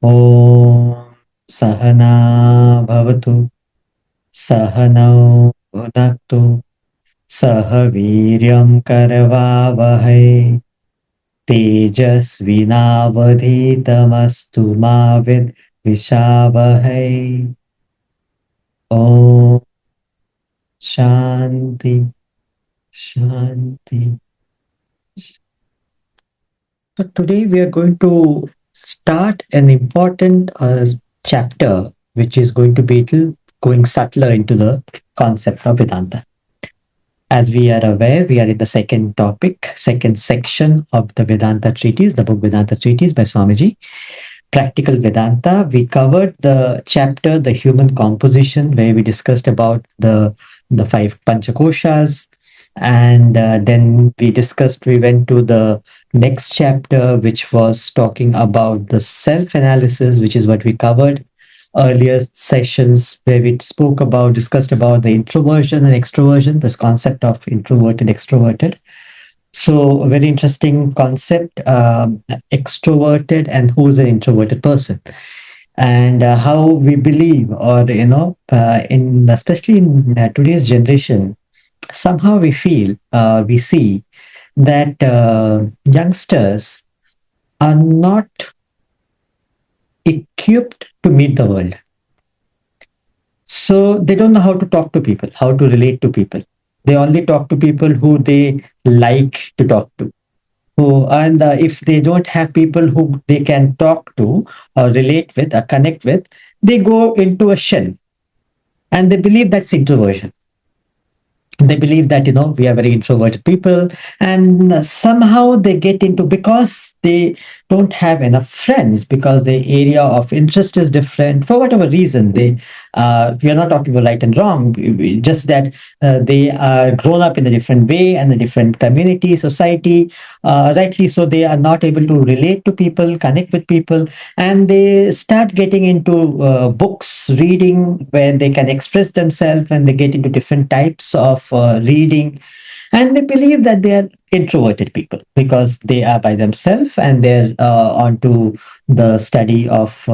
ॐ सहना भवतु सहनौ भुनक्तु सह वीर्यं करवावहै तेजस्विनावधीतमस्तु मा विद्विषावहै ॐ शान्ति शान्ति. So today we are going to start an important chapter, which is going to be going subtler into the concept of Vedanta. As we are aware, we are in the second topic, second section of the Vedanta Treatise, the book Vedanta Treatise by Swamiji. Practical Vedanta. We covered the chapter, the human composition, where we discussed about the five panchakoshas, and then we went to the next chapter, which was talking about the self-analysis, which is what we covered earlier sessions, where we discussed about the introversion and extroversion, this concept of introverted, extroverted. So, a very interesting concept, extroverted and who's an introverted person, and how we believe, or in especially in today's generation, somehow we feel, we see that youngsters are not equipped to meet the world. So they don't know how to talk to people, how to relate to people. They only talk to people who they like to talk to. And if they don't have people who they can talk to or relate with or connect with, they go into a shell and they believe that's introversion. They believe that we are very introverted people, and somehow they get into, because they don't have enough friends, because the area of interest is different for whatever reason. We are not talking about right and wrong, just that they are grown up in a different way and a different community, society, rightly so they are not able to relate to people, connect with people, and they start getting into books reading where they can express themselves, and they get into different types of reading, and they believe that they are introverted people because they are by themselves, and they're onto the study of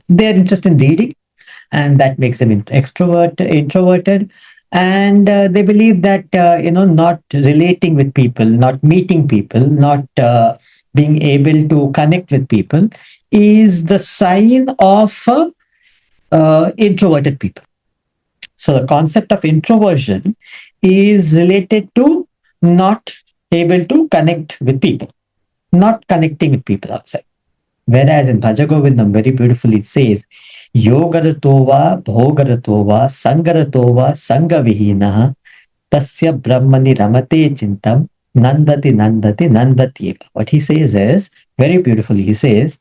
their interest in reading, and that makes them introverted. And they believe that not relating with people, not meeting people, not being able to connect with people is the sign of introverted people. So the concept of introversion is related to not able to connect with people, not connecting with people outside. Whereas in Bhajagovindam, very beautifully it says, Yogaratova, Bhogaratova, Sangaratova, Sangavihina, Tasya Brahmani Ramate Chintam, Nandati. What he says is, very beautifully, he says,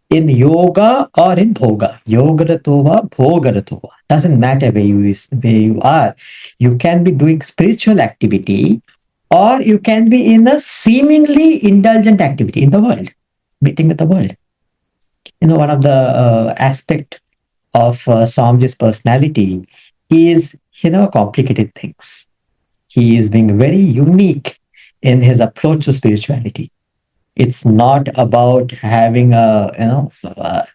in yoga or in yogaratova, bhogaratova, doesn't matter where you are. You can be doing spiritual activity, or you can be in a seemingly indulgent activity in the world, meeting with the world. One of the aspect of Swamiji's personality is complicated things. He is being very unique in his approach to spirituality. It's not about having a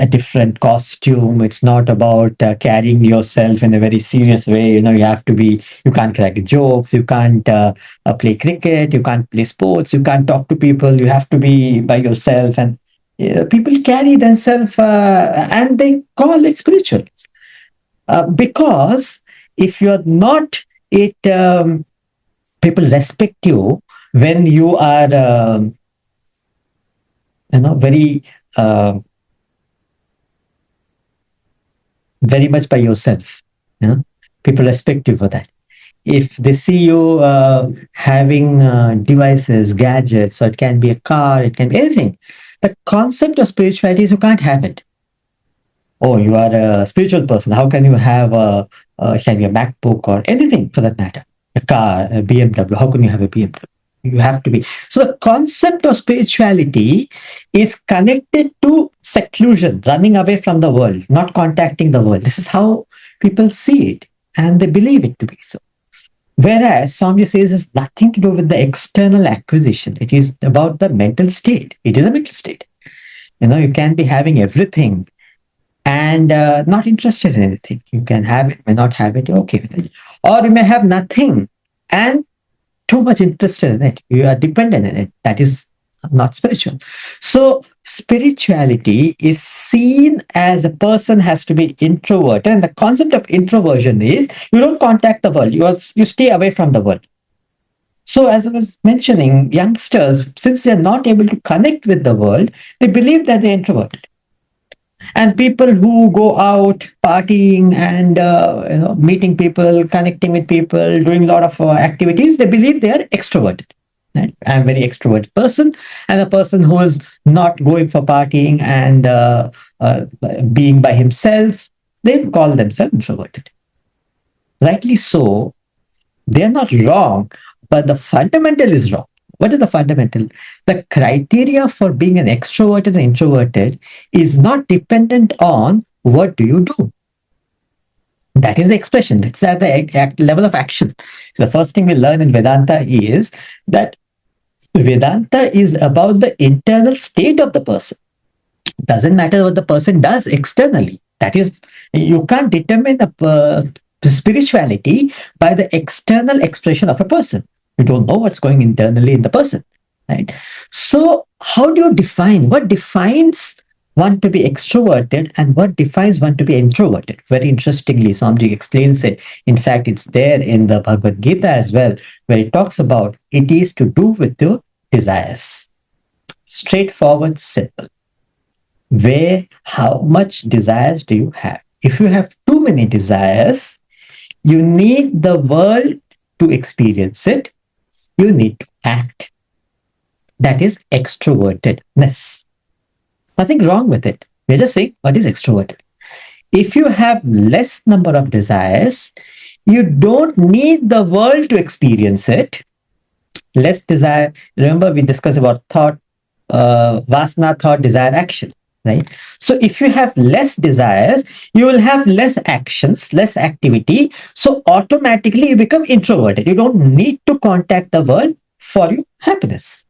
different costume. It's not about carrying yourself in a very serious way. You can't crack jokes, you can't play cricket, you can't play sports, you can't talk to people, you have to be by yourself. And people carry themselves and they call it spiritual. Because if you're not, it people respect you when you are very very much by yourself. People respect you for that. If they see you having devices, gadgets, so it can be a car, it can be anything. The concept of spirituality is you can't have it. Oh, you are a spiritual person. How can you have can be a MacBook or anything for that matter? A car, a BMW. How can you have a BMW? You have to be. So the concept of spirituality is connected to seclusion, running away from the world, not contacting the world. This is how people see it, and they believe it to be so. Whereas Swami says it's nothing to do with the external acquisition. It is about the mental state. It is a mental state. You can be having everything and not interested in anything. You can have it, may not have it, you're okay with it. Or you may have nothing and too much interested in it. You are dependent in it. That is not spiritual. So spirituality is seen as a person has to be introverted. And the concept of introversion is you don't contact the world. You stay away from the world. So as I was mentioning, youngsters, since they're not able to connect with the world, they believe that they're introverted. And people who go out partying and meeting people, connecting with people, doing a lot of activities, they believe they are extroverted. Right? I'm a very extroverted person, and a person who is not going for partying and uh, being by himself, they call themselves introverted. Rightly so, they're not wrong, but the fundamental is wrong. What is the fundamental? The criteria for being an extroverted and introverted is not dependent on what do you do. That is the expression. That's at the level of action. The first thing we learn in Vedanta is that Vedanta is about the internal state of the person. Doesn't matter what the person does externally. That is, you can't determine the spirituality by the external expression of a person. You don't know what's going internally in the person, right? So how do you define what defines one to be extroverted and what defines one to be introverted? Very interestingly, Swamiji explains it. In fact, it's there in the Bhagavad Gita as well, where it talks about it is to do with your desires. Straightforward, simple. Where, how much desires do you have? If you have too many desires, you need the world to experience it. You need to act. That is extrovertedness. Nothing wrong with it. We're just saying what is extroverted. If you have less number of desires, you don't need the world to experience it. Less desire. Remember, we discussed about thought, vasana, thought, desire, action. Right? So if you have less desires, you will have less actions, less activity. So automatically you become introverted. You don't need to contact the world for your happiness.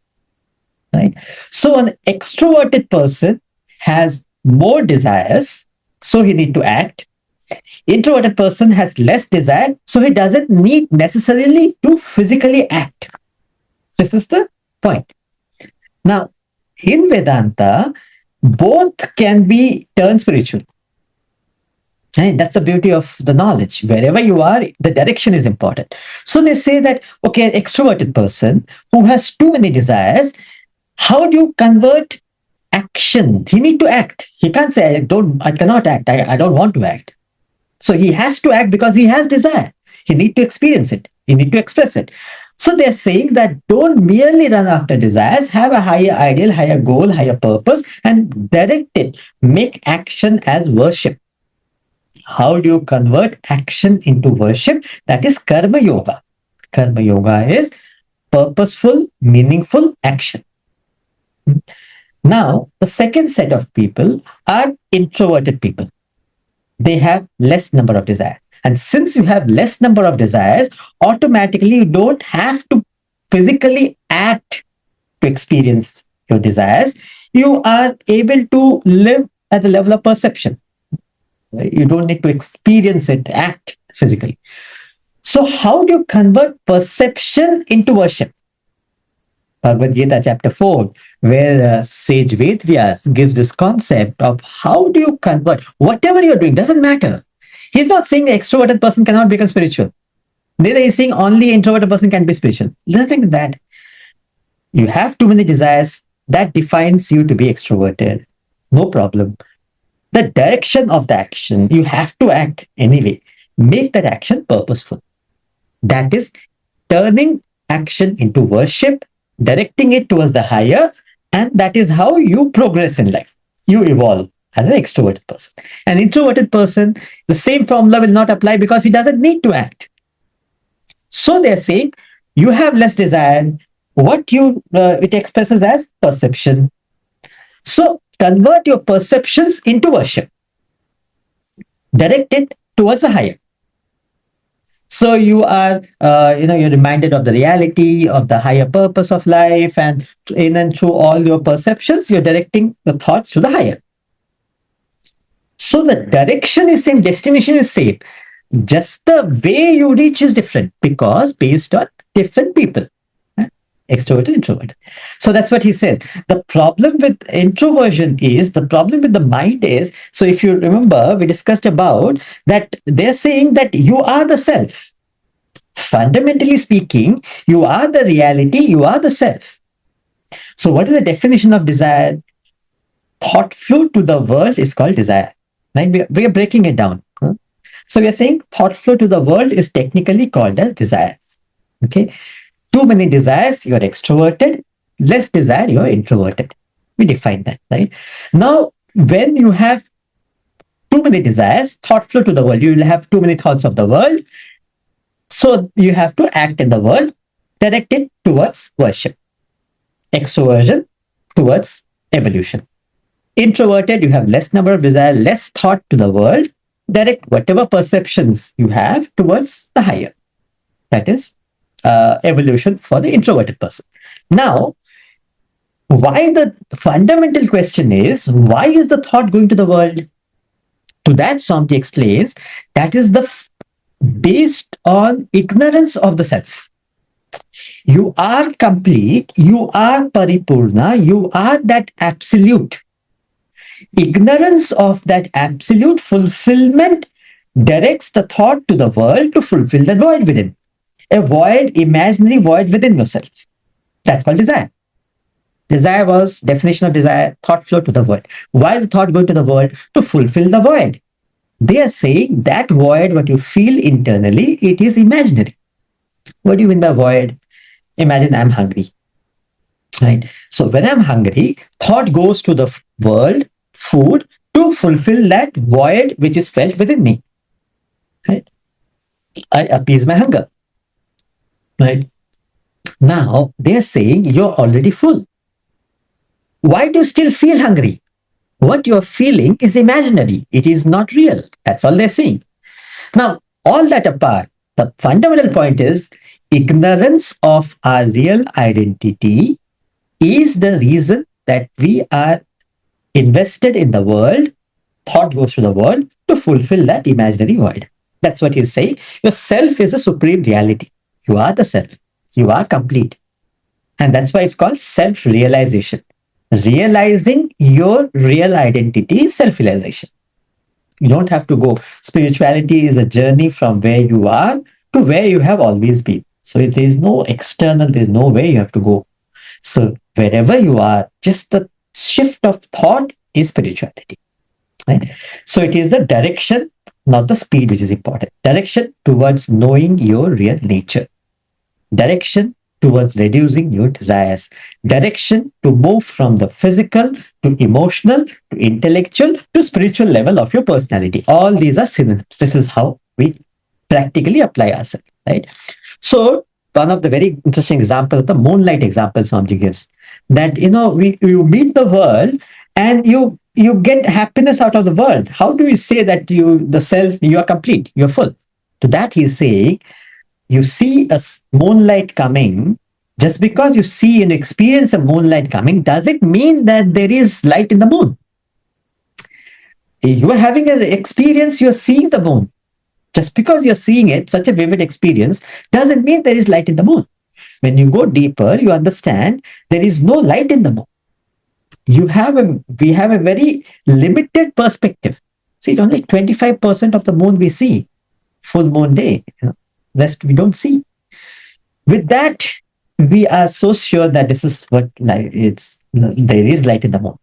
Right? So an extroverted person has more desires, so he need to act. Introverted person has less desire, so he doesn't need necessarily to physically act. This is the point. Now, in Vedanta, both can be turned spiritual. And that's the beauty of the knowledge. Wherever you are, the direction is important. So they say that, okay, an extroverted person who has too many desires, how do you convert action? He need to act. He can't say, I cannot act. I don't want to act. So he has to act because he has desire. He need to experience it. He need to express it. So they're saying that don't merely run after desires, have a higher ideal, higher goal, higher purpose, and direct it. Make action as worship. How do you convert action into worship? That is karma yoga. Karma yoga is purposeful, meaningful action. Now, the second set of people are introverted people. They have less number of desires. And since you have less number of desires, automatically you don't have to physically act to experience your desires. You are able to live at the level of perception. You don't need to experience it, act physically. So how do you convert perception into worship? Bhagavad Gita chapter 4, where sage Vedvyas gives this concept of how do you convert whatever you're doing, doesn't matter. He's not saying the extroverted person cannot become spiritual. Neither is saying only introverted person can be spiritual. Just think that you have too many desires, that defines you to be extroverted. No problem. The direction of the action, you have to act anyway. Make that action purposeful. That is turning action into worship, directing it towards the higher, and that is how you progress in life. You evolve as an extroverted person. An introverted person, the same formula will not apply because he doesn't need to act. So they're saying you have less desire. What you it expresses as perception. So convert your perceptions into worship. Direct it towards the higher. So you are, you're reminded of the reality of the higher purpose of life, and in and through all your perceptions, you're directing the thoughts to the higher. So the direction is same, destination is same. Just the way you reach is different because based on different people, right? Extroverted, introvert. So that's what he says. The problem with introversion is, the problem with the mind is, so if you remember, we discussed about that they're saying that you are the self. Fundamentally speaking, you are the reality, you are the self. So what is the definition of desire? Thought flow to the world is called desire. Right? We are breaking it down. So we are saying thought flow to the world is technically called as desires. Okay. Too many desires, you're extroverted. Less desire, you're introverted. We define that, right? Now, when you have too many desires, thought flow to the world, you will have too many thoughts of the world. So you have to act in the world, direct it towards worship. Extroversion towards evolution. Introverted, you have less number of desire, less thought to the world, direct whatever perceptions you have towards the higher. That is evolution for the introverted person. Now, why the fundamental question is, why is the thought going to the world? To that, Swami explains that is based on ignorance of the self. You are complete, you are paripurna, you are that absolute. Ignorance of that absolute fulfillment directs the thought to the world to fulfill that void within. A void, imaginary void within yourself. That's called desire. Desire was, definition of desire, thought flow to the world. Why is the thought going to the world? To fulfill the void. They are saying that void, what you feel internally, it is imaginary. What do you mean by void? Imagine I'm hungry. Right? So when I'm hungry, thought goes to the world, food, to fulfill that void which is felt within me. Right? I appease my hunger. Right? Now they're saying you're already full. Why do you still feel hungry? What you're feeling is imaginary. It is not real. That's all they're saying. Now, all that apart, the fundamental point is ignorance of our real identity is the reason that we are invested in the world, thought goes to the world to fulfill that imaginary void. That's what he's saying. Your self is a supreme reality. You are the self. You are complete. And that's why it's called self-realization. Realizing your real identity is self-realization. You don't have to go. Spirituality is a journey from where you are to where you have always been. So there is no external, there's no way you have to go. So wherever you are, just the shift of thought is spirituality. Right? So it is the direction, not the speed, which is important. Direction towards knowing your real nature. Direction towards reducing your desires. Direction to move from the physical to emotional to intellectual to spiritual level of your personality. All these are synonyms. This is how we practically apply ourselves, right? So one of the very interesting examples, the moonlight example Swamiji gives, that you meet the world and you get happiness out of the world. How do we say that the self, you are complete, you're full? To that he's saying, you see a moonlight coming, just because you see and experience a moonlight coming, does it mean that there is light in the moon? You are having an experience, you're seeing the moon. Just because you're seeing it, such a vivid experience, doesn't mean there is light in the moon. When you go deeper, you understand there is no light in the moon. We have a very limited perspective. See, only 25% of the moon we see, full moon day. Rest we don't see. With that, we are so sure that this is what light is. There is light in the moon.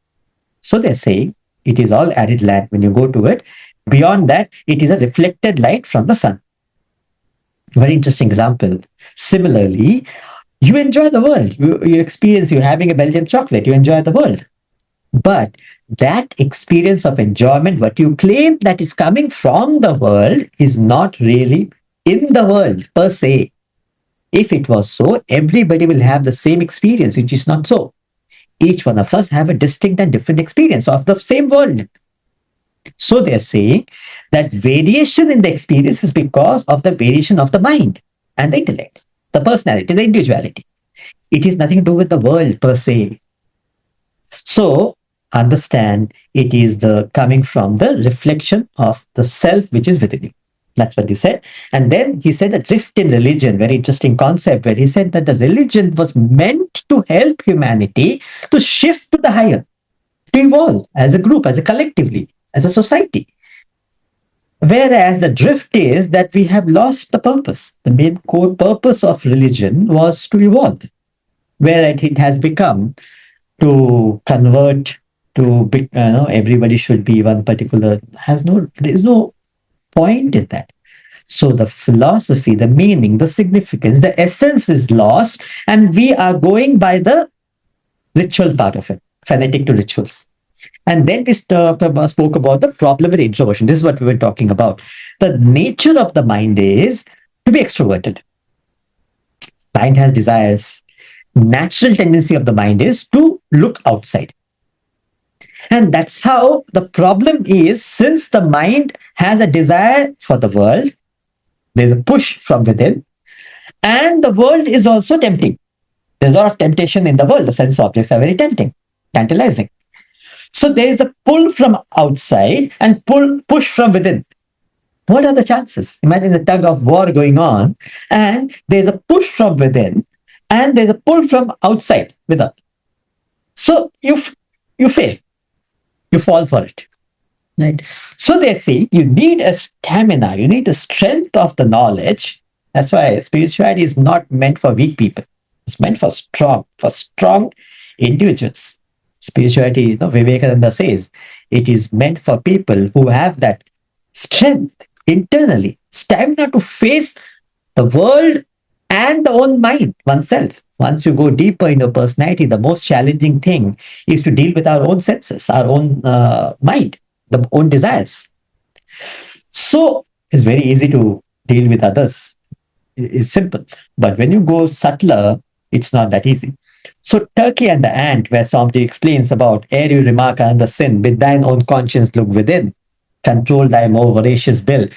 So they're saying it is all arid land. When you go to it, beyond that, it is a reflected light from the sun. Very interesting example. Similarly, you enjoy the world. You experience, you're having a Belgian chocolate, you enjoy the world. But that experience of enjoyment, what you claim that is coming from the world, is not really in the world per se. If it was so, everybody will have the same experience, which is not so. Each one of us have a distinct and different experience of the same world. So they're saying that variation in the experience is because of the variation of the mind and the intellect, the personality, the individuality. It is nothing to do with the world per se. So understand it is the coming from the reflection of the self which is within you. That's what he said. And then he said a drift in religion, very interesting concept, where he said that the religion was meant to help humanity to shift to the higher, to evolve as a group, as a collectively, as a society. Whereas the drift is that we have lost the purpose. The main core purpose of religion was to evolve, where it has become to convert to everybody should be one particular has no there is no point in that. So the philosophy, the meaning, the significance, the essence is lost, and we are going by the ritual part of it, fanatic to rituals. And then we spoke about the problem with introversion. This is what we were talking about. The nature of the mind is to be extroverted. Mind has desires. Natural tendency of the mind is to look outside. And that's how the problem is, since the mind has a desire for the world, there's a push from within, and the world is also tempting. There's a lot of temptation in the world. The sense objects are very tempting, tantalizing. So there is a pull from outside and push from within. What are the chances? Imagine the tug of war going on, and there's a push from within, and there's a pull from outside without. So you fail, you fall for it. Right. So they say you need a stamina, you need the strength of the knowledge. That's why spirituality is not meant for weak people. It's meant for strong individuals. Spirituality, Vivekananda says, it is meant for people who have that strength internally, stamina to face the world and the own mind, oneself. Once you go deeper in your personality, the most challenging thing is to deal with our own senses, our own mind, the own desires. So it's very easy to deal with others. It's simple. But when you go subtler, it's not that easy. So Turkey and the ant, where Swamiji explains about ere you remark on the sin, with thine own conscience look within, control thy more voracious bill,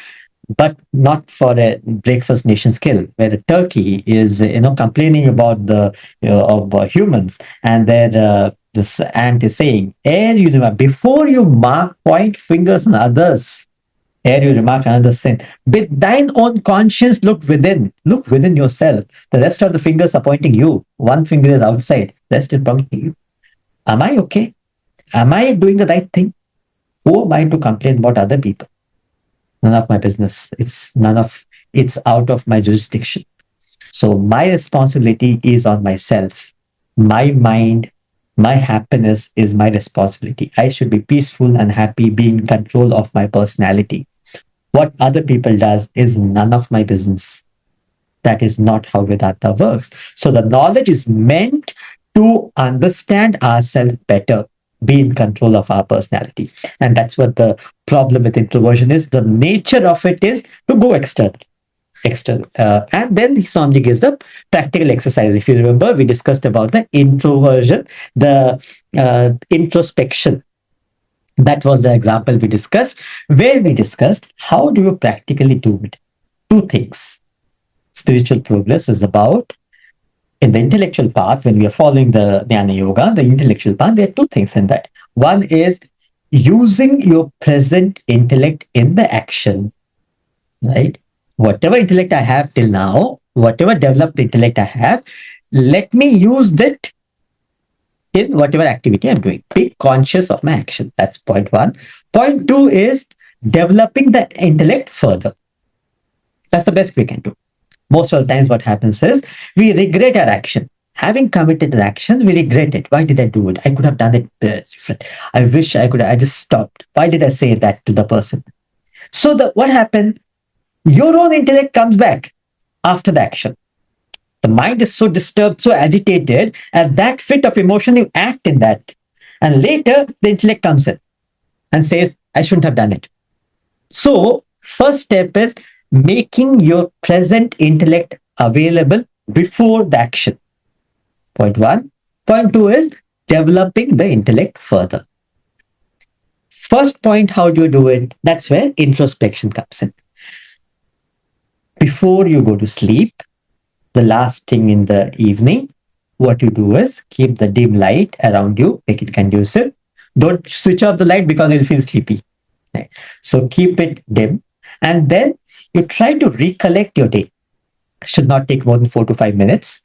but not for a breakfast nation skill, where a turkey is complaining about the of humans, and there this ant is saying, ere you remark, before you point fingers on others, ere you remark another sin, with thine own conscience look within yourself. The rest of the fingers are pointing you. One finger is outside, the rest is pointing you. Am I okay? Am I doing the right thing? Who am I to complain about other people? None of my business. It's out of my jurisdiction. So my responsibility is on myself. My mind, my happiness is my responsibility. I should be peaceful and happy, be in control of my personality. What other people does is none of my business. That is not how Vedanta works. So the knowledge is meant to understand ourselves better, be in control of our personality. And that's what the problem with introversion is. The nature of it is to go external. And then Swamiji gives a practical exercise. If you remember, we discussed about the introversion, the introspection. That was the example we discussed, where we discussed how do you practically do it. Two things. Spiritual progress is about, in the intellectual path, when we are following the Jnana Yoga, the intellectual path, there are two things in that. One is using your present intellect in the action, right? Whatever intellect I have till now, whatever developed intellect I have, let me use that in whatever activity I'm doing. Be conscious of my action. That's point one. Point two is developing the intellect further. That's the best we can do. Most of the times what happens is we regret our action. Having committed an action, we regret it. Why did I do it? I could have done it different. I wish I just stopped. Why did I say that to the person? So what happened? Your own intellect comes back after the action. The mind is so disturbed, so agitated, at that fit of emotion, you act in that. And later, the intellect comes in and says, I shouldn't have done it. So, first step is making your present intellect available before the action. Point one. Point two is developing the intellect further. First point, how do you do it? That's where introspection comes in. Before you go to sleep, the last thing in the evening, what you do is keep the dim light around you, make it conducive. Don't switch off the light because you'll feel sleepy. Right? So keep it dim. And then you try to recollect your day. Should not take more than 4 to 5 minutes.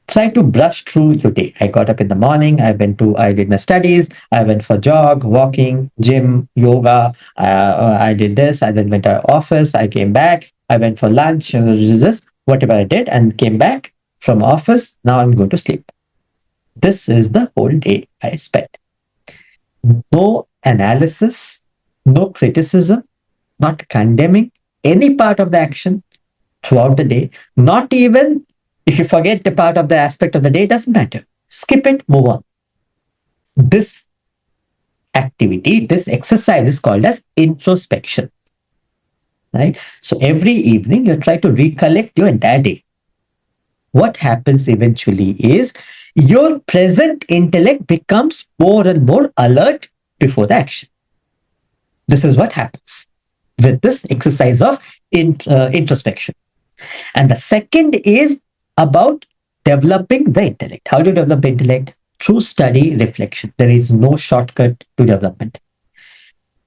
Try to brush through your day. I got up in the morning, I did my studies, I went for jog, walking, gym, yoga, I did this, I then went to office, I came back, I went for lunch, whatever I did, and came back from office. Now I'm going to sleep. This is the whole day I spent. No analysis, no criticism, not condemning any part of the action throughout the day. Not even if you forget the part of the aspect of the day, it doesn't matter. Skip it, move on. This activity, this exercise is called as introspection. Right? So every evening you try to recollect your entire day. What happens eventually is your present intellect becomes more and more alert before the action. This is what happens with this exercise of introspection. And the second is about developing the intellect. How do you develop the intellect? Through study, reflection. There is no shortcut to development.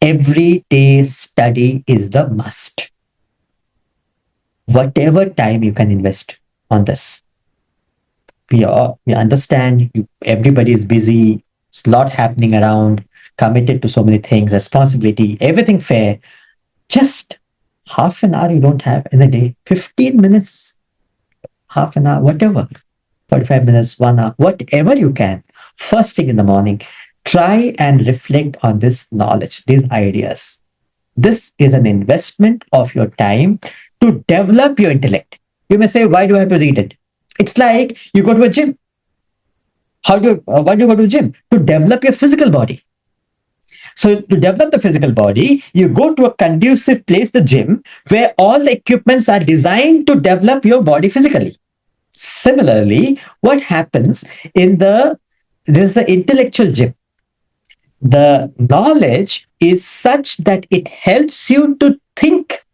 Every day study is the must. Whatever time you can invest on this. We understand everybody is busy, it's a lot happening around, committed to so many things, responsibility, everything fair. Just half an hour you don't have in a day, 15 minutes, half an hour, whatever, 45 minutes, 1 hour, whatever you can. First thing in the morning, try and reflect on this knowledge, these ideas. This is an investment of your time to develop your intellect. You may say, why do I have to read it? It's like you go to a gym. Why do you go to a gym? To develop your physical body. So to develop the physical body, you go to a conducive place, the gym, where all the equipments are designed to develop your body physically. Similarly, what happens there's the intellectual gym. The knowledge is such that it helps you to think,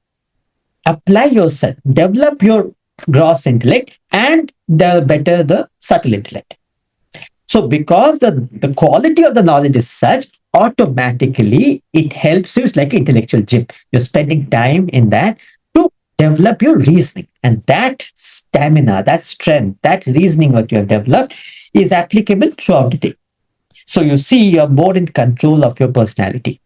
apply yourself, develop your gross intellect, and better the subtle intellect. So because the quality of the knowledge is such, automatically it helps you. It's like intellectual gym. You're spending time in that to develop your reasoning. And that stamina, that strength, that reasoning what you have developed is applicable throughout the day. So you see, you're more in control of your personality,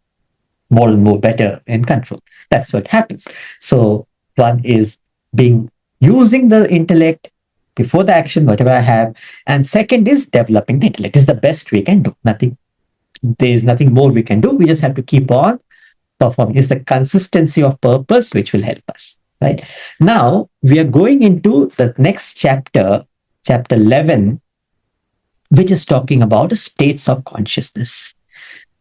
more and more better in control. That's what happens. So one is using the intellect before the action, whatever I have. And second is developing the intellect. It's the best we can do. There is nothing more we can do. We just have to keep on performing. It's the consistency of purpose which will help us. Right? Now we are going into the next chapter, chapter 11, which is talking about states of consciousness.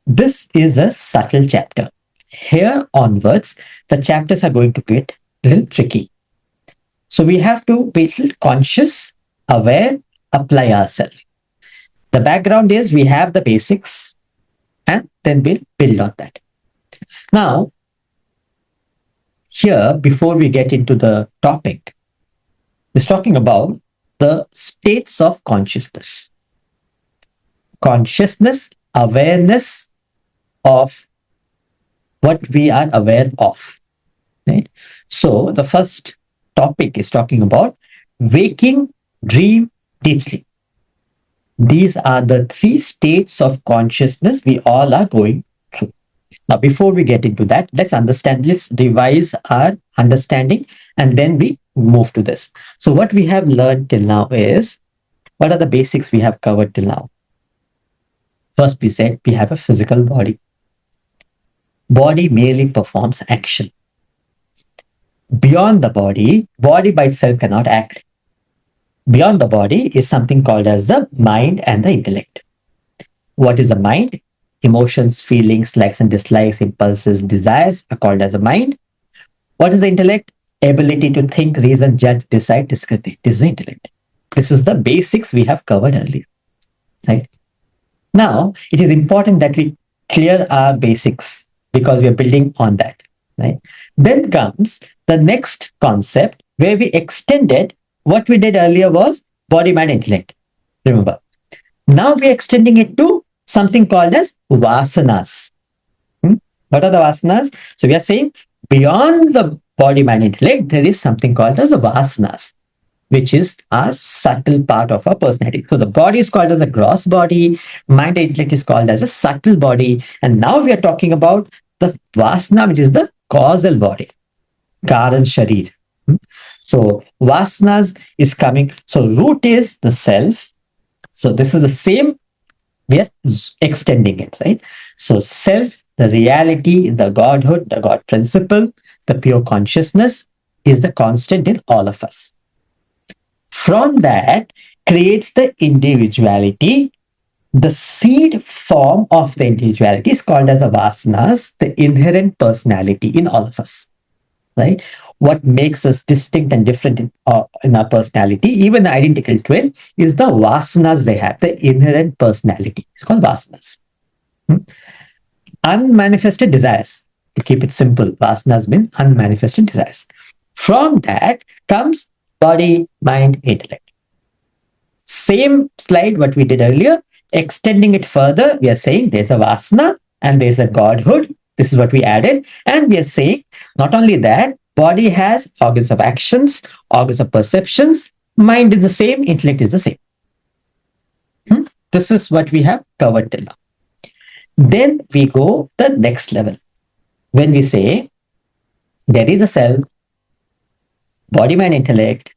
This is a subtle chapter. Here onwards, the chapters are going to get a little tricky. So we have to be a little conscious, aware, apply ourselves. The background is we have the basics and then we'll build on that. Now, here, before we get into the topic, it's talking about the states of consciousness. Consciousness, awareness of what we are aware of. Right? So the first topic is talking about waking, dream, deep sleep. These are the 3 states of consciousness we all are going through. Now, before we get into that, let's revise our understanding and then we move to this. So what we have learned till now is, what are the basics we have covered till now? First, we said we have a physical body. Body merely performs action. Beyond the body by itself cannot act. Beyond the body is something called as the mind and the intellect. What is the mind? Emotions, feelings, likes and dislikes, impulses, desires are called as a mind. What is the intellect? Ability to think, reason, judge, decide, discriminate. This is the intellect. This is the basics we have covered earlier. Right? Now, it is important that we clear our basics because we are building on that, right? Then comes the next concept where we extended what we did earlier was body, mind, intellect. Remember, now we are extending it to something called as vasanas. Hmm? What are the vasanas? So we are saying beyond the body, mind, intellect, there is something called as vasanas, which is a subtle part of our personality. So the body is called as a gross body, mind and intellect is called as a subtle body. And now we are talking about the vasana, which is the causal body, karan sharir. Hmm? So vasanas is coming. So root is the self. So this is the same, we are extending it, right? So self, the reality, the godhood, the God principle, the pure consciousness is the constant in all of us. From that creates the individuality. The seed form of the individuality is called as the vasanas, the inherent personality in all of us, right? What makes us distinct and different in our personality, even the identical twin, is the vasanas they have, the inherent personality. It's called vasanas. Hmm? Unmanifested desires. To keep it simple, vasanas mean unmanifested desires. From that comes body, mind, intellect. Same slide what we did earlier, extending it further, we are saying there's a vasana and there's a godhood. This is what we added. And we are saying not only that, body has organs of actions, organs of perceptions, mind is the same, intellect is the same. This is what we have covered till now. Then we go the next level. When we say there is a self, body, mind, intellect,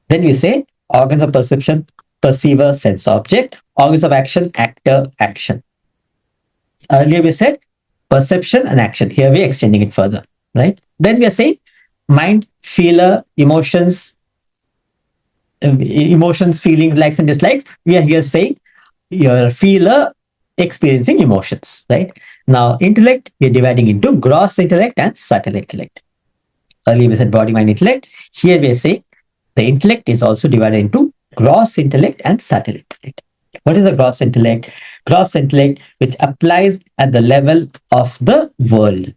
then we say organs of perception, perceiver, sense object, organs of action, actor, action. Earlier we said perception and action. Here we are extending it further, right? Then we are saying mind, feeler, emotions, feelings, likes and dislikes. We are here saying your feeler experiencing emotions, right? Now, intellect, we are dividing into gross intellect and subtle intellect. Earlier we said body, mind, intellect. Here we are saying the intellect is also divided into gross intellect and subtle intellect. What is the gross intellect? Gross intellect, which applies at the level of the world.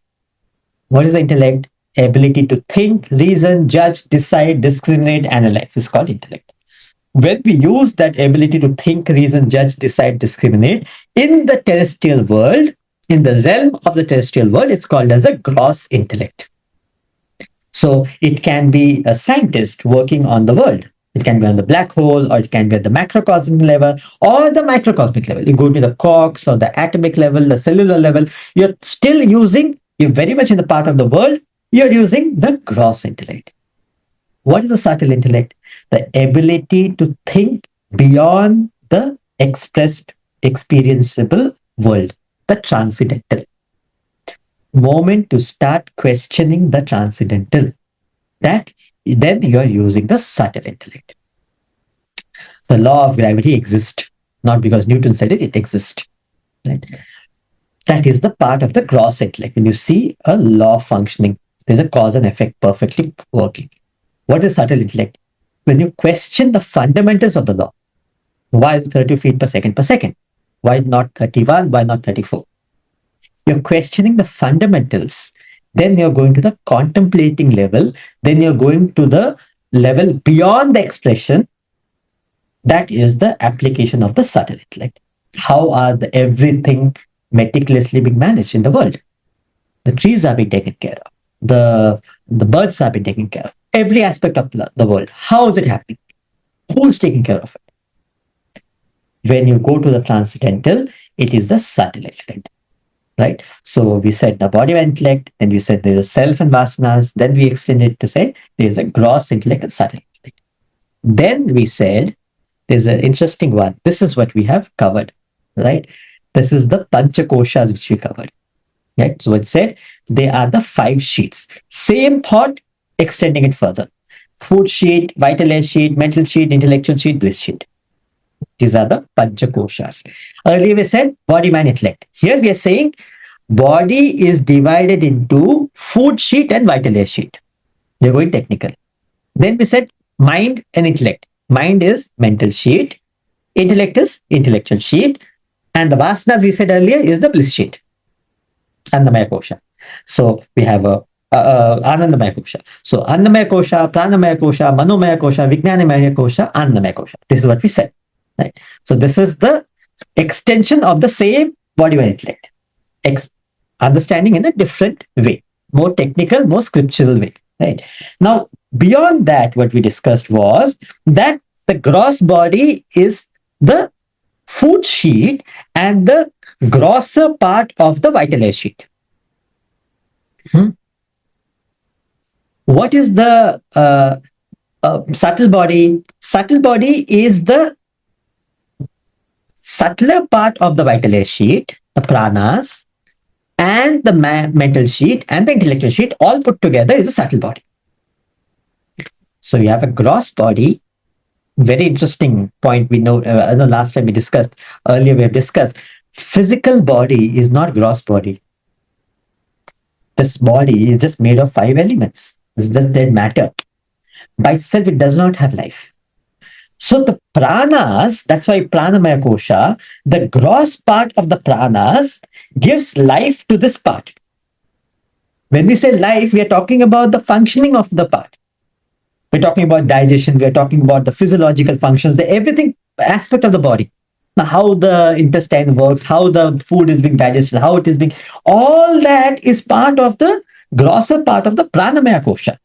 What is the intellect? Ability to think, reason, judge, decide, discriminate, analyze is called intellect. When we use that ability to think, reason, judge, decide, discriminate in the terrestrial world, in the realm of the terrestrial world, it's called as a gross intellect. So it can be a scientist working on the world. It can be on the black hole, or it can be at the macrocosmic level or the microcosmic level. You go to the quarks or the atomic level, the cellular level, you're still using, you're very much in the part of the world, you're using the gross intellect. What is the subtle intellect? The ability to think beyond the expressed, experienceable world, the transcendental. Moment to start questioning the transcendental, that then you are using the subtle intellect. The law of gravity exists, not because Newton said it, it exists. Right? That is the part of the gross intellect. When you see a law functioning, there's a cause and effect perfectly working. What is subtle intellect? When you question the fundamentals of the law. Why is it 30 feet per second? Why not 31? Why not 34? You're questioning the fundamentals. Then you're going to the contemplating level. Then you're going to the level beyond the expression. That is the application of the subtle intellect. How are everything meticulously being managed in the world? The trees are being taken care of. The birds are being taken care of. Every aspect of the world. How is it happening? Who's taking care of it? When you go to the transcendental, it is the subtle intellect. Right? So we said the body of intellect, then we said there's a self and vasanas, then we extended to say there's a gross intellect and subtle intellect. Then we said there's an interesting one. This is what we have covered, right? This is the panchakoshas which we covered. Right? So it said they are the 5 sheets. Same thought, extending it further. Food sheet, vital air sheet, mental sheet, intellectual sheet, bliss sheet. These are the panchakoshas. Earlier we said body, mind, intellect. Here we are saying body is divided into food sheet and vital air sheet. They're going technical. Then we said mind and intellect. Mind is mental sheet. Intellect is intellectual sheet. And the vasanas we said earlier is the bliss sheet, Annamaya Kosha. So we have a Anandamaya Kosha. So Annamaya Kosha, Pranamaya Kosha, Manomaya Kosha, Vijnanamaya Kosha, Annamaya Kosha. This is what we said. Right? So this is the extension of the same body mind intellect. Understanding in a different way, more technical, more scriptural way. Right? Now, beyond that, what we discussed was that the gross body is the food sheet and the grosser part of the vital air sheet. What is the subtle body? Subtle body is the subtler part of the vital air sheet, the pranas, and the mental sheet and the intellectual sheet all put together is a subtle body. So you have a gross body. Very interesting point. We know, last time we discussed, earlier we have discussed, physical body is not gross body. This body is just made of 5 elements. It's just dead matter. By itself, it does not have life. So the pranas, that's why pranamaya kosha, the gross part of the pranas gives life to this part. When we say life, we are talking about the functioning of the part. We're talking about digestion, we're talking about the physiological functions, the everything aspect of the body. Now, how the intestine works, how the food is being digested, how it is being, all that is part of the grosser part of the pranamaya kosha.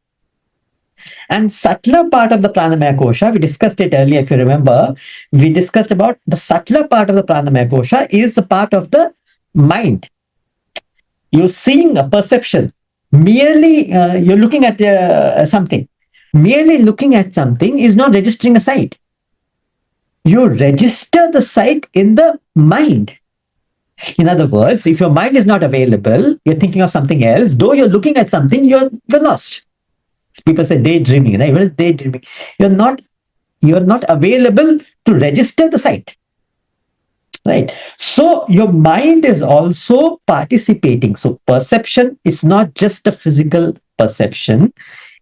And subtler part of the pranamaya kosha, we discussed it earlier, if you remember, we discussed about the subtler part of the pranamaya kosha is the part of the mind. You're seeing a perception. Merely you're looking at something. Merely looking at something is not registering a sight. You register the sight in the mind. In other words, if your mind is not available, you're thinking of something else, though you're looking at something, you're lost. People say daydreaming, right? What is daydreaming? You're not available to register the sight. Right. So your mind is also participating. So perception is not just a physical perception.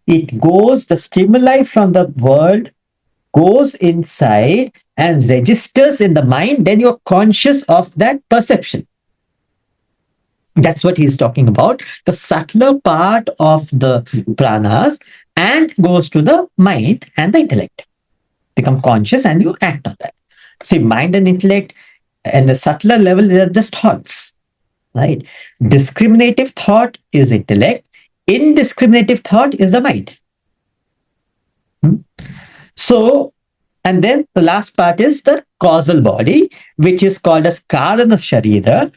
It goes, the stimuli from the world goes inside and registers in the mind, then you're conscious of that perception. That's what he's talking about. The subtler part of the pranas and goes to the mind and the intellect. Become conscious and you act on that. See, mind and intellect and the subtler level, they are just thoughts. Right? Discriminative thought is intellect. Indiscriminative thought is the mind. So, and then the last part is the causal body, which is called as karana sharira.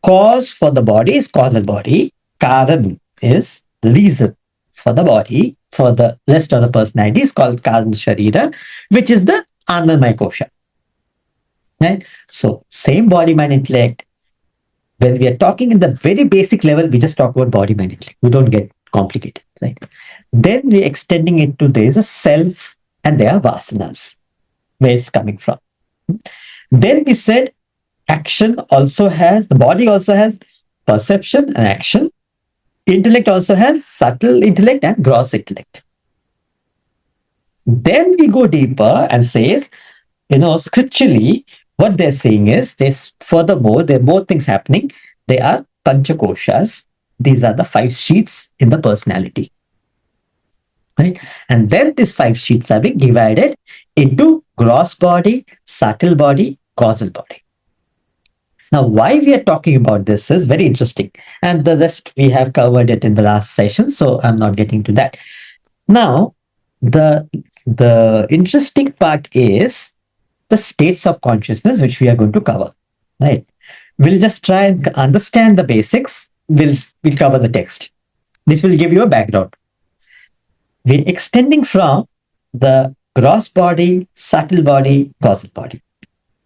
Cause for the body is causal body. Karan is reason for the body. For the rest of the personality is called karana sharira, which is the anandamaya kosha. Right? So, same body, mind, intellect. When we are talking in the very basic level, we just talk about body, mind, intellect. We don't get complicated, right? Then we're extending it to there's a self and there are vasanas, where it's coming from. Then we said action also has, the body also has perception and action. Intellect also has subtle intellect and gross intellect. Then we go deeper and says, scripturally, what they're saying is this, furthermore, there are more things happening. They are panchakoshas. These are the 5 sheets in the personality. Right? And then these 5 sheets are being divided into gross body, subtle body, causal body. Now, why we are talking about this is very interesting. And the rest we have covered it in the last session, so I'm not getting to that. Now, the interesting part is the states of consciousness, which we are going to cover. Right? We'll just try and understand the basics. We'll cover the text. This will give you a background. We're extending from the gross body, subtle body, causal body.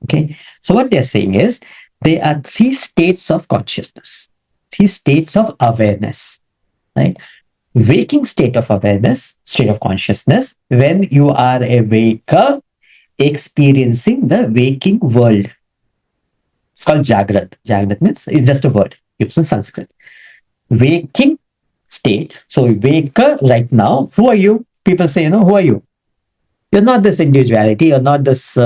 Okay. So what they're saying is there are 3 states of consciousness, 3 states of awareness. Right? Waking state of awareness, state of consciousness, when you are a waker experiencing the waking world. It's called Jagrat. Jagrat means it's just a word used in Sanskrit. Waking state. So waker right now, who are you? People say, who are you? You're not this individuality, you're not this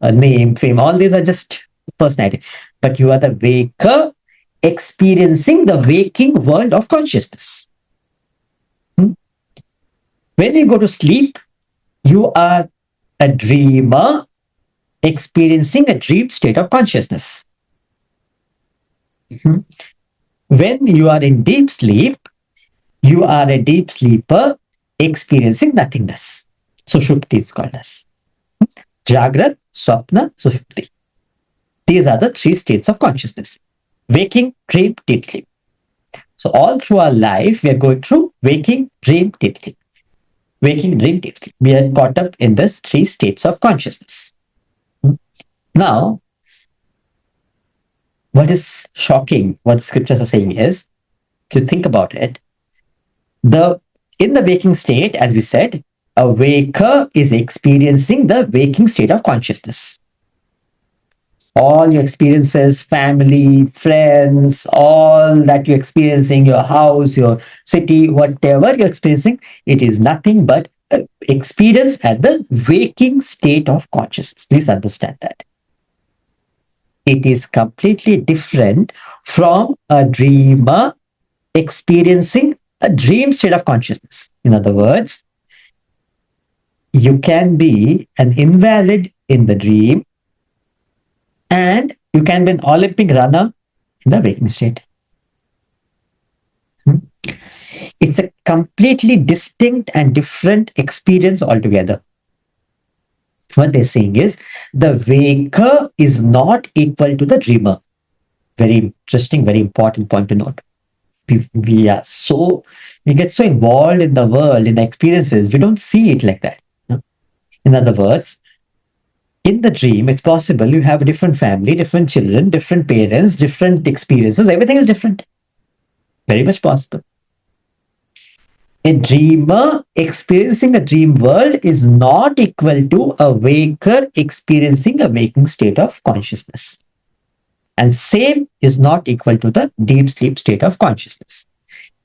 name, fame, all these are just personality. but you are the waker experiencing the waking world of consciousness. Hmm? When you go to sleep, you are a dreamer experiencing a dream state of consciousness. Hmm? When you are in deep sleep, you are a deep sleeper experiencing nothingness. Sushupti is called as. Jagrat, Swapna, Sushupti. These are the three states of consciousness: waking, dream, deep sleep. So, all through our life, we are going through waking, dream, deep sleep. Waking, dream, deep sleep. We are caught up in these three states of consciousness. Now, what is shocking, what the scriptures are saying is, to think about it, the in the waking state, as we said, a waker is experiencing the waking state of consciousness. All your experiences, family, friends, all that you're experiencing, your house, your city, whatever you're experiencing, it is nothing but experience at the waking state of consciousness. Please understand that. It is completely different from a dreamer experiencing a dream state of consciousness. In other words, you can be an invalid in the dream and you can be an Olympic runner in the waking state. It's a completely distinct and different experience altogether. What they're saying is the waker is not equal to the dreamer. Very interesting, very important point to note. We get so involved in the world, in the experiences, we don't see it like that. In other words, in the dream, it's possible you have a different family, different children, different parents, different experiences. Everything is different. Very much possible. A dreamer experiencing a dream world is not equal to a waker experiencing a waking state of consciousness. And same is not equal to the deep sleep state of consciousness.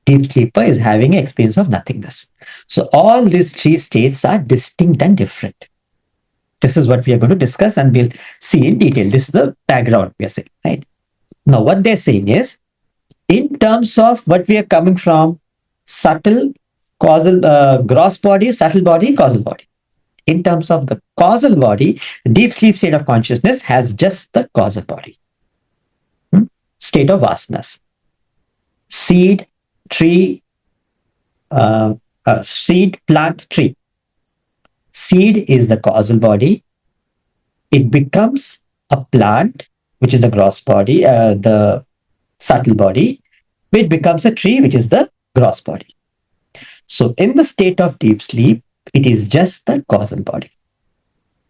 Deep sleeper is having an experience of nothingness. So all these three states are distinct and different. This is what we are going to discuss and we'll see in detail. This is the background we are saying, right? Now, what they're saying is, in terms of what we are coming from, subtle, causal, gross body, subtle body, causal body. In terms of the causal body, deep sleep state of consciousness has just the causal body. State of vasanas. Seed, tree, seed, plant, tree. Seed is the causal body. It becomes a plant, which is the gross body, the subtle body, which becomes a tree, which is the gross body. So in the state of deep sleep, it is just the causal body.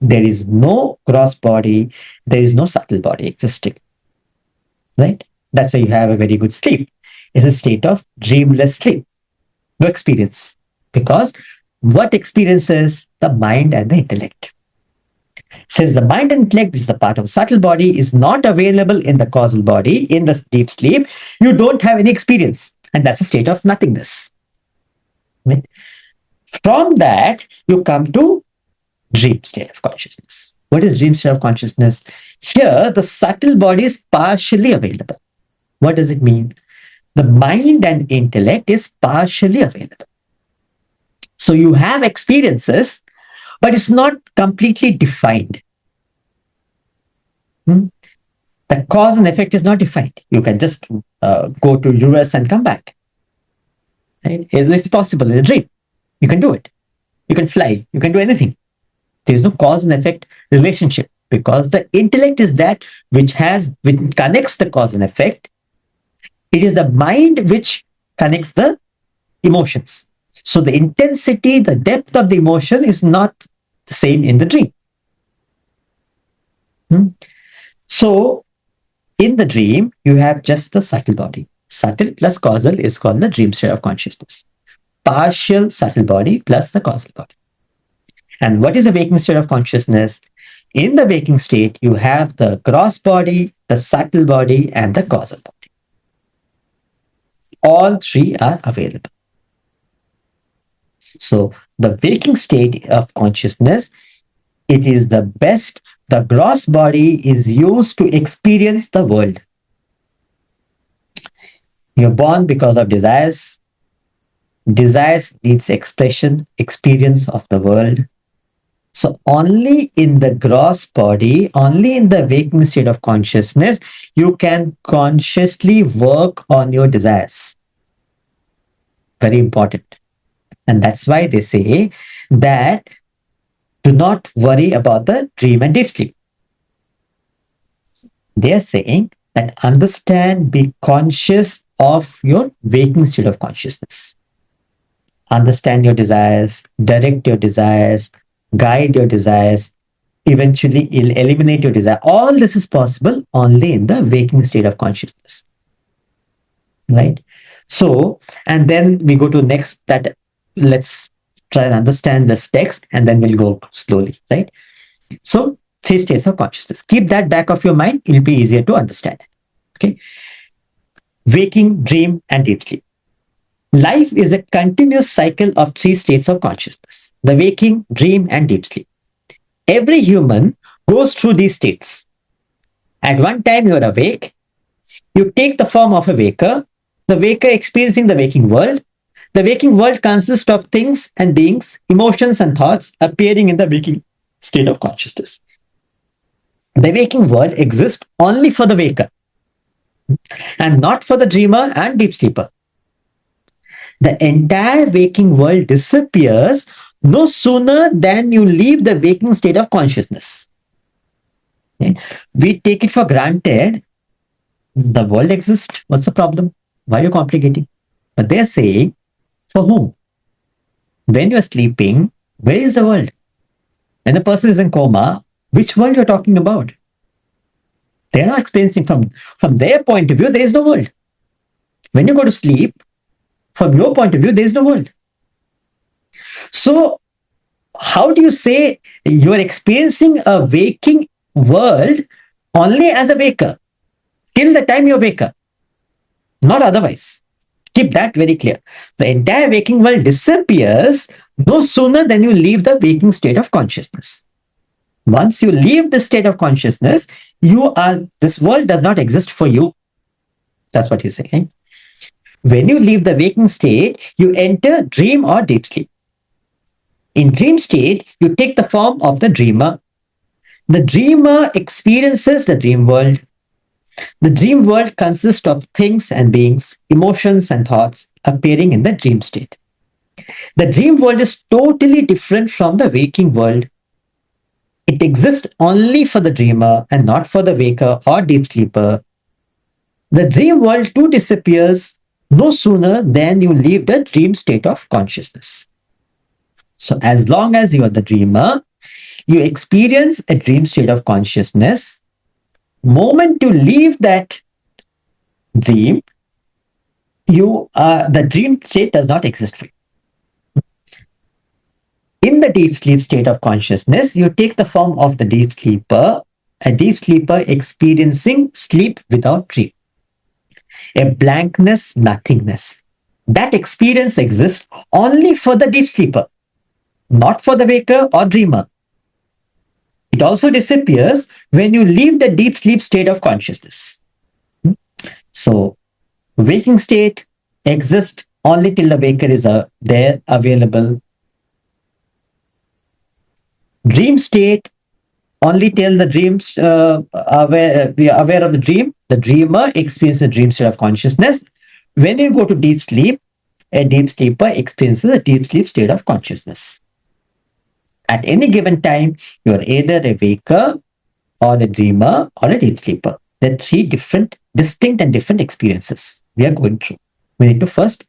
There is no gross body, there is no subtle body existing. Right? That's why you have a very good sleep. It's a state of dreamless sleep. No experience. Because what experiences the mind and the intellect? Since the mind and intellect, which is the part of subtle body, is not available in the causal body, in the deep sleep, you don't have any experience. And that's a state of nothingness. Right? From that, you come to dream state of consciousness. What is dream state of consciousness? Here, the subtle body is partially available. What does it mean? The mind and intellect is partially available. So you have experiences, but it's not completely defined. The cause and effect is not defined. You can just go to US and come back. Right? It's possible in a dream. You can do it. You can fly. You can do anything. There is no cause and effect relationship because the intellect is that which connects the cause and effect. It is the mind which connects the emotions. So the intensity, the depth of the emotion is not the same in the dream. So in the dream, you have just the subtle body. Subtle plus causal is called the dream state of consciousness. Partial subtle body plus the causal body. And what is the waking state of consciousness? In the waking state, you have the gross body, the subtle body, and the causal body. All three are available. So the waking state of consciousness, it is the best, The gross body is used to experience the world. You're born because of desires. Desires needs expression, experience of the world. So only in the gross body, only in the waking state of consciousness, you can consciously work on your desires. Very important. And that's why they say that do not worry about the dream and deep sleep. They are saying that understand, be conscious of your waking state of consciousness. Understand your desires, direct your desires, guide your desires, eventually eliminate your desire. All this is possible only in the waking state of consciousness. Right? So, and then we go to next that let's try and understand this text and then we'll go slowly, right? So, three states of consciousness. Keep that back of your mind, it'll be easier to understand. Okay. Waking, dream, and deep sleep. Life is a continuous cycle of three states of consciousness: the waking, dream, and deep sleep. Every human goes through these states. At one time, you are awake, you take the form of a waker, the waker experiencing the waking world. The waking world consists of things and beings, emotions and thoughts appearing in the waking state of consciousness. The waking world exists only for the waker and not for the dreamer and deep sleeper. The entire waking world disappears no sooner than you leave the waking state of consciousness. Okay? We take it for granted the world exists. What's the problem? Why are you complicating? But they're saying, for whom? When you're sleeping, where is the world? When the person is in coma, which world you're talking about? They're not experiencing from their point of view, there is no world. When you go to sleep, from your point of view, there is no world. So, how do you say you're experiencing a waking world only as a waker? Till the time you're waker, not otherwise. Keep that very clear. The entire waking world disappears no sooner than you leave the waking state of consciousness. Once you leave the state of consciousness, this world does not exist for you. That's what he's saying. When you leave the waking state, you enter dream or deep sleep. In dream state, you take the form of the dreamer. The dreamer experiences the dream world. The dream world consists of things and beings, emotions and thoughts appearing in the dream state. The dream world is totally different from the waking world. It exists only for the dreamer and not for the waker or deep sleeper. The dream world too disappears no sooner than you leave the dream state of consciousness. So as long as you are the dreamer, you experience a dream state of consciousness. Moment you leave that dream, the dream state does not exist for you. In the deep sleep state of consciousness, you take the form of the deep sleeper, a deep sleeper experiencing sleep without dream. A blankness, nothingness. That experience exists only for the deep sleeper, not for the waker or dreamer. It also disappears when you leave the deep sleep state of consciousness. So, waking state exists only till the waker is there, available. Dream state only till the dreams we are aware of the dream. The dreamer experiences a dream state of consciousness. When you go to deep sleep, a deep sleeper experiences a deep sleep state of consciousness. At any given time, you are either a waker or a dreamer or a deep sleeper. There are three distinct and different experiences we are going through. We need to first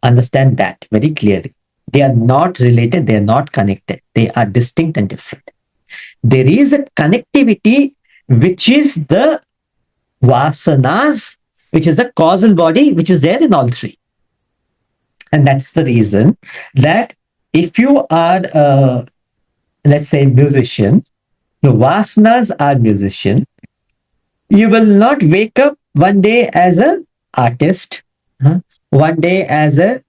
understand that very clearly. They are not related, they are not connected. They are distinct and different. There is a connectivity which is the vasanas, which is the causal body, which is there in all three. And that's the reason that if you are let's say musician, your vasanas are musician, you will not wake up one day as an artist, one day as a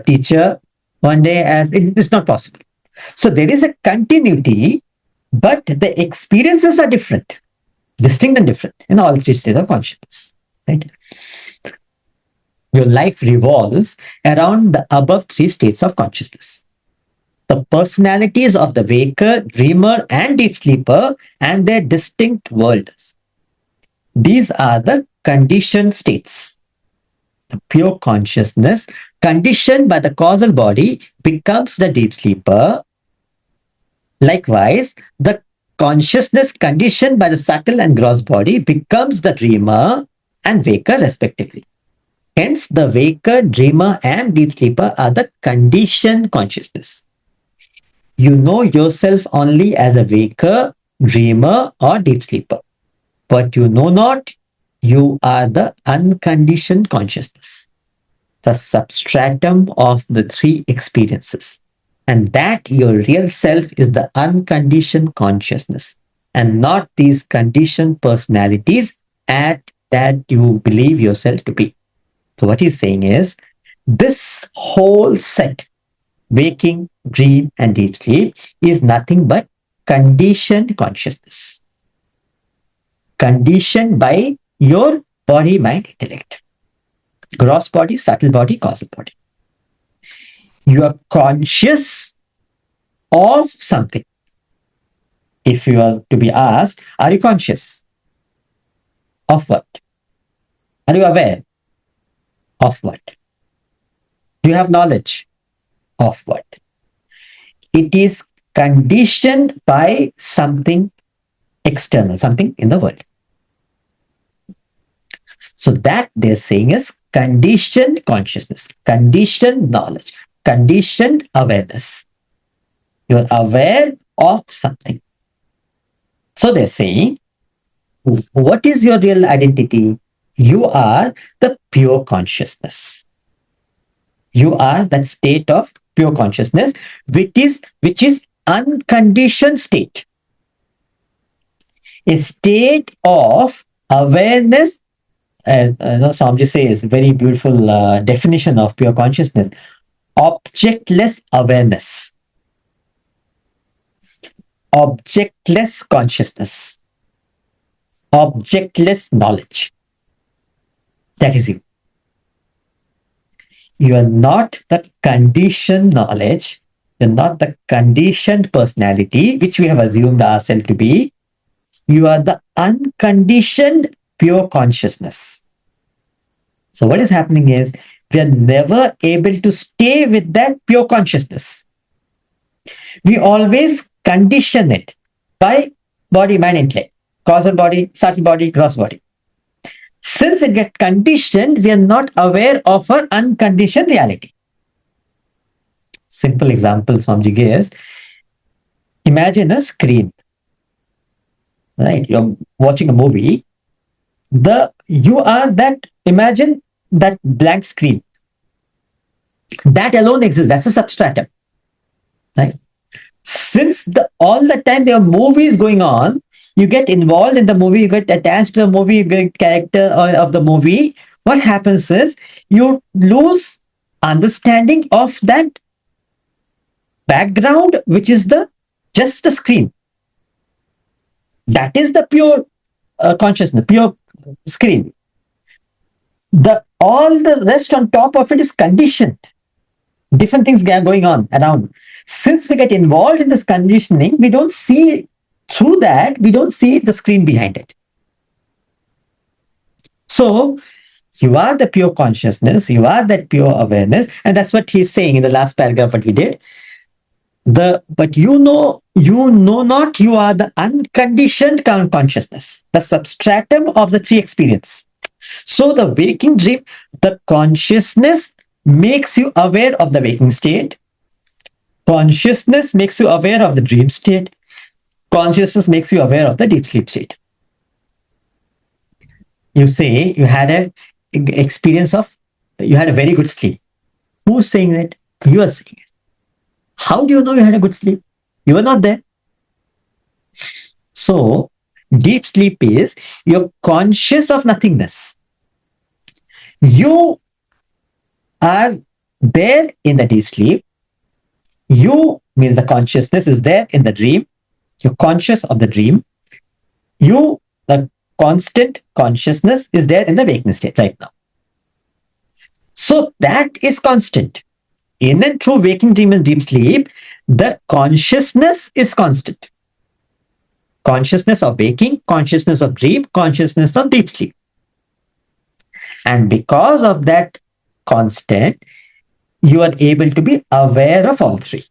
teacher, one day as, it's not possible. So there is a continuity But the experiences are different, distinct and different in all three states of consciousness. Right? Your life revolves around the above three states of consciousness. The personalities of the waker, dreamer, and deep sleeper and their distinct worlds. These are the conditioned states. The pure consciousness, conditioned by the causal body, becomes the deep sleeper. Likewise, the consciousness conditioned by the subtle and gross body becomes the dreamer and waker, respectively. Hence, the waker, dreamer, and deep sleeper are the conditioned consciousness. You know yourself only as a waker, dreamer, or deep sleeper. But you know not, you are the unconditioned consciousness, the substratum of the three experiences. And that your real self is the unconditioned consciousness and not these conditioned personalities at that you believe yourself to be. So, what he's saying is this whole set, waking, dream, and deep sleep, is nothing but conditioned consciousness, conditioned by your body, mind, intellect, gross body, subtle body, causal body. You are conscious of something. If you are to be asked, are you conscious of what? Are you aware of what? Do you have knowledge of what? It is conditioned by something external, something in the world. So that they're saying is conditioned consciousness, conditioned knowledge, conditioned awareness. You're aware of something. So they're saying, what is your real identity? You are the pure consciousness. You are that state of pure consciousness, which is unconditioned state. A state of awareness. Swamiji says very beautiful definition of pure consciousness: objectless awareness, objectless consciousness, objectless knowledge. That is you. You are not the conditioned knowledge. You're not the conditioned personality, which we have assumed ourselves to be. You are the unconditioned pure consciousness. So what is happening is we are never able to stay with that pure consciousness. We always condition it by body, mind, intellect, causal body, subtle body, gross body. Since it gets conditioned, we are not aware of our unconditioned reality. Simple example Swamiji gives. Imagine a screen. Right? You're watching a movie. You are that, imagine that blank screen. That alone exists. That's a substratum. Right? Since all the time there are movies going on, you get involved in the movie, you get attached to the movie, you get character of the movie. What happens is you lose understanding of that background, which is just the screen. That is the pure consciousness, pure screen. All the rest on top of it is conditioned. Different things going on around. Since we get involved in this conditioning, we don't see through that, we don't see the screen behind it. So you are the pure consciousness, you are that pure awareness, and that's what he's saying in the last paragraph what we did. But you know not, you are the unconditioned consciousness, the substratum of the three experience. So the waking dream, the consciousness makes you aware of the waking state. Consciousness makes you aware of the dream state. Consciousness makes you aware of the deep sleep state. You say you had a experience of, you had a very good sleep. Who's saying that? You are saying it. How do you know you had a good sleep? You were not there. So deep sleep is you're conscious of nothingness. You are there in the deep sleep. You means the consciousness is there in the dream. You're conscious of the dream. The constant consciousness is there in the waking state right now. So that is constant. In and through waking, dream, and deep sleep, the consciousness is constant. Consciousness of waking, consciousness of dream, consciousness of deep sleep. And because of that constant, you are able to be aware of all three.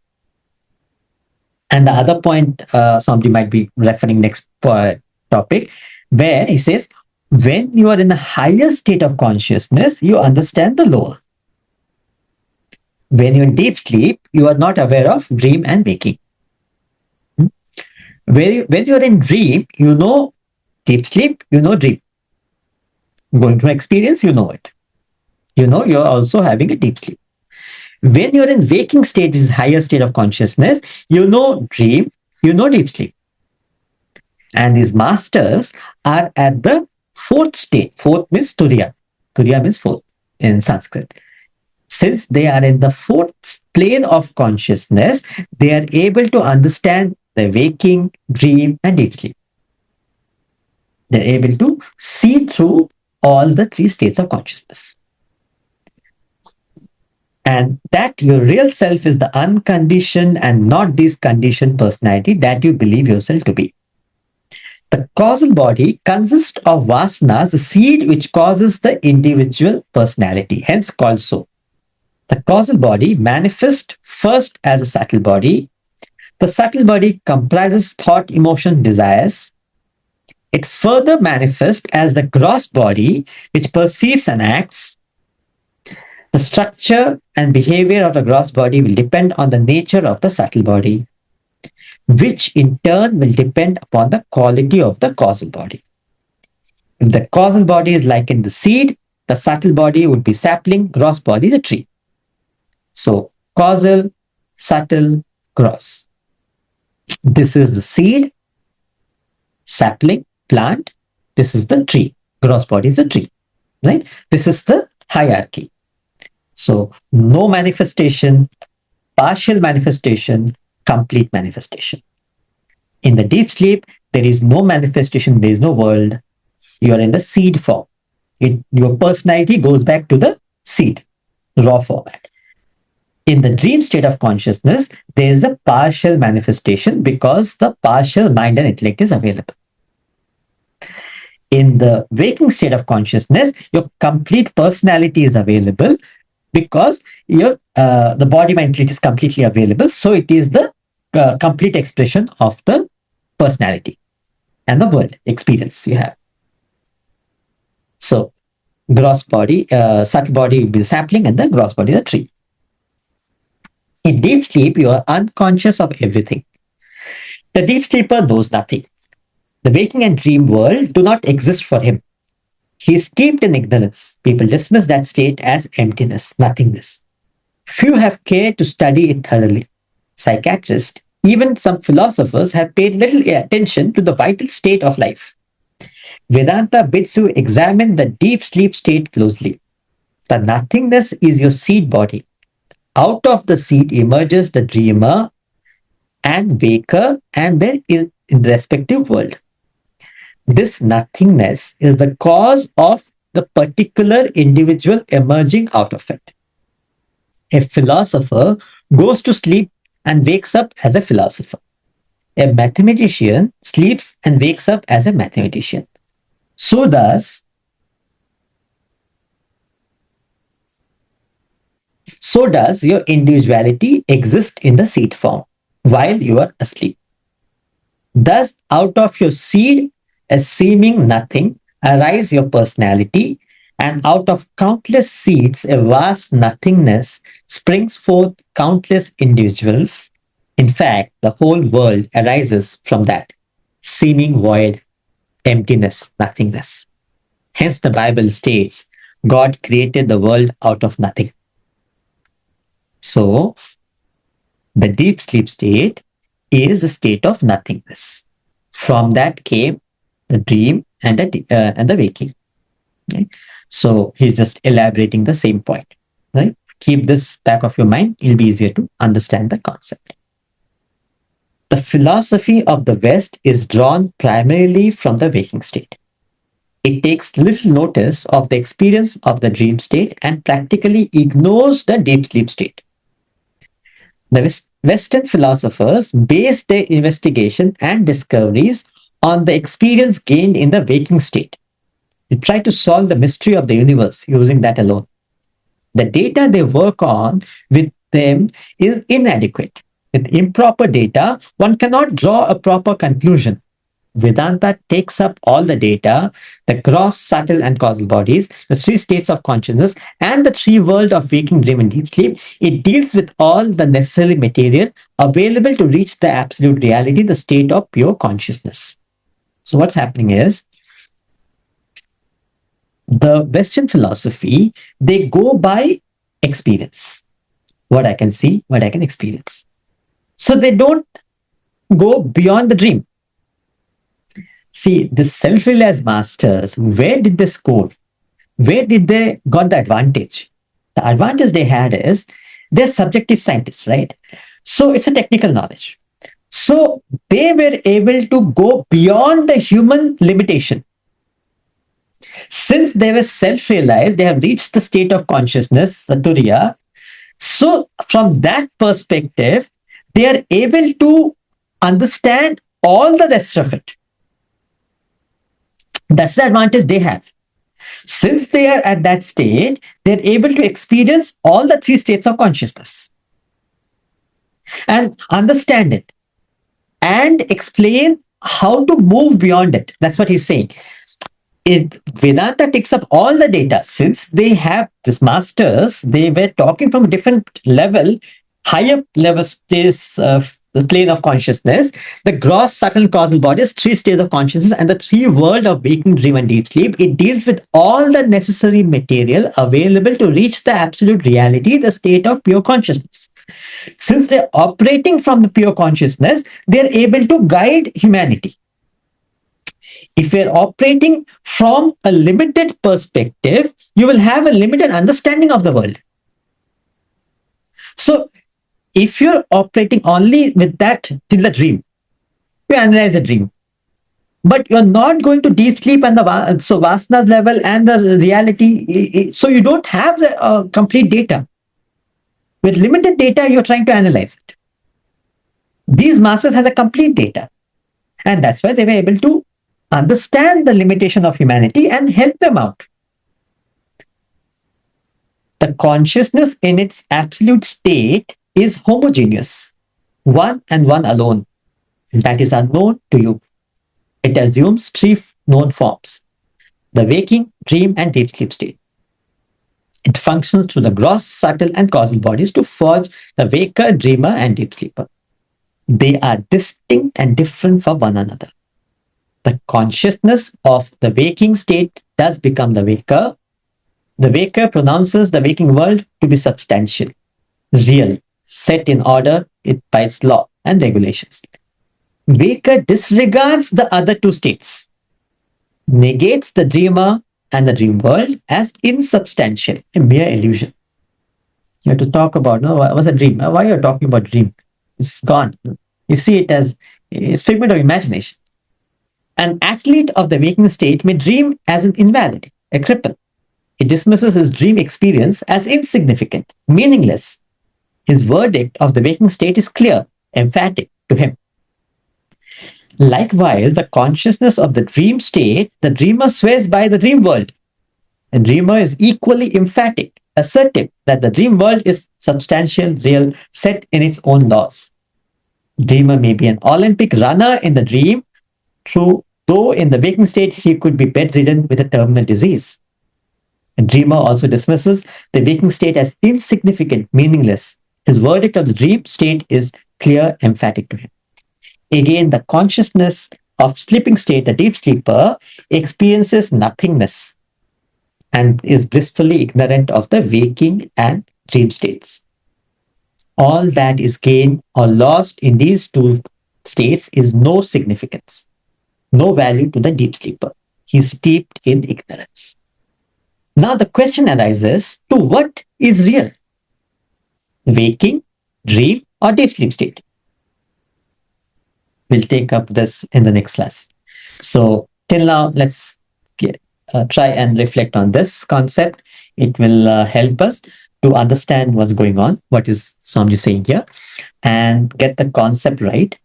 And the other point somebody might be referring next topic, where he says, when you are in the higher state of consciousness, you understand the lower. When you're in deep sleep, you are not aware of dream and waking. When you're in dream, you know deep sleep, you know dream. Going through experience, you know it. You know you're also having a deep sleep. When you're in waking state, which is higher state of consciousness, you know dream, you know deep sleep. And these masters are at the fourth state. Fourth means Turiya. Turiya means fourth in Sanskrit. Since they are in the fourth plane of consciousness, they are able to understand the waking, dream, and deep sleep. They're able to see through all the three states of consciousness. And that your real self is the unconditioned and not this conditioned personality that you believe yourself to be. The causal body consists of vasanas, the seed which causes the individual personality, hence called so. The causal body manifests first as a subtle body. The subtle body comprises thought, emotion, desires. It further manifests as the gross body which perceives and acts. The structure and behavior of the gross body will depend on the nature of the subtle body, which in turn will depend upon the quality of the causal body. If the causal body is likened the seed, the subtle body would be sapling, gross body the tree. So causal, subtle, gross. This is the seed, sapling, plant. This is the tree. Gross body is the tree, right? This is the hierarchy. So no manifestation, partial manifestation, complete manifestation. In the deep sleep, there is no manifestation, there is no world. You are in the seed form. Your personality goes back to the seed, raw format. In the dream state of consciousness, there is a partial manifestation because the partial mind and intellect is available. In the waking state of consciousness, your complete personality is available because the body mind intellect is completely available. So it is the complete expression of the personality and the world experience you have. So gross body, subtle body will be the sapling and the gross body the tree. In deep sleep, you are unconscious of everything. The deep sleeper knows nothing. The waking and dream world do not exist for him. He is steeped in ignorance. People dismiss that state as emptiness, nothingness. Few have cared to study it thoroughly. Psychiatrists, even some philosophers, have paid little attention to the vital state of life. Vedanta bids you examine the deep sleep state closely. The nothingness is your seed body. Out of the seed emerges the dreamer and waker and their in the respective world. This nothingness is the cause of the particular individual emerging out of it. A philosopher goes to sleep and wakes up as a philosopher. A mathematician sleeps and wakes up as a mathematician. So does your individuality exist in the seed form while you are asleep. Thus, out of your seed, a seeming nothing, arise your personality, and out of countless seeds, a vast nothingness springs forth countless individuals. In fact, the whole world arises from that seeming void, emptiness, nothingness. Hence, the Bible states, God created the world out of nothing. So, the deep sleep state is a state of nothingness. From that came the dream and the waking. Right? So, he's just elaborating the same point. Right? Keep this back of your mind. It'll be easier to understand the concept. The philosophy of the West is drawn primarily from the waking state. It takes little notice of the experience of the dream state and practically ignores the deep sleep state. The Western philosophers base their investigation and discoveries on the experience gained in the waking state. They try to solve the mystery of the universe using that alone. The data they work on with them is inadequate. With improper data, one cannot draw a proper conclusion. Vedanta takes up all the data, the gross, subtle, and causal bodies, the three states of consciousness, and the three worlds of waking, dream, and deep sleep. It deals with all the necessary material available to reach the absolute reality, the state of pure consciousness. So, what's happening is the Western philosophy, they go by experience. What I can see, what I can experience. So, they don't go beyond the dream. See, the self-realized masters, where did they score? Where did they got the advantage? The advantage they had is they're subjective scientists, right? So it's a technical knowledge. So they were able to go beyond the human limitation. Since they were self-realized, they have reached the state of consciousness, the Turiya. So from that perspective, they are able to understand all the rest of it. That's the advantage they have. Since they are at that state, they're able to experience all the three states of consciousness and understand it and explain how to move beyond it. That's what he's saying. Vedanta takes up all the data. Since they have these masters, they were talking from a different level, higher level states of the plane of consciousness, the gross, subtle, causal bodies, three states of consciousness, and the three world of waking, dream, and deep sleep. It deals with all the necessary material available to reach the absolute reality, the state of pure consciousness. Since they're operating from the pure consciousness, they're able to guide humanity. If you're operating from a limited perspective, you will have a limited understanding of the world. So, if you're operating only with that till the dream, you analyze a dream. But you're not going to deep sleep and the vasanas level and the reality. So you don't have the complete data. With limited data, you're trying to analyze it. These masters has a complete data. And that's why they were able to understand the limitation of humanity and help them out. The consciousness in its absolute state is homogeneous, one and one alone. That is unknown to you. It assumes three known forms: the waking, dream, and deep sleep state. It functions through the gross, subtle, and causal bodies to forge the waker, dreamer, and deep sleeper. They are distinct and different from one another. The consciousness of the waking state does become the waker. The waker pronounces the waking world to be substantial, real, set in order by its law and regulations. Waker disregards the other two states, negates the dreamer and the dream world as insubstantial, a mere illusion. You have to talk about, no, what's a dream? Why are you talking about dream? It's gone. You see it as a figment of imagination. An athlete of the waking state may dream as an invalid, a cripple. He dismisses his dream experience as insignificant, meaningless. His verdict of the waking state is clear, emphatic to him. Likewise, the consciousness of the dream state, the dreamer swears by the dream world. The dreamer is equally emphatic, assertive that the dream world is substantial, real, set in its own laws. Dreamer may be an Olympic runner in the dream, though in the waking state he could be bedridden with a terminal disease. A dreamer also dismisses the waking state as insignificant, meaningless. His verdict of the dream state is clear, emphatic to him. Again, the consciousness of sleeping state, the deep sleeper, experiences nothingness and is blissfully ignorant of the waking and dream states. All that is gained or lost in these two states is no significance, no value to the deep sleeper. He is steeped in ignorance. Now the question arises, to what is real? Waking, dream, or deep sleep state? We'll take up this in the next class. So till now, let's try and reflect on this concept. It will help us to understand what's going on, what is Swamiji saying here, and get the concept right,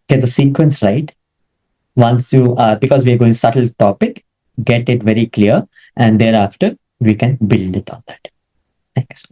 get the sequence right. Once you, because we're going subtle topic, get it very clear, and thereafter we can build it on that. Thanks.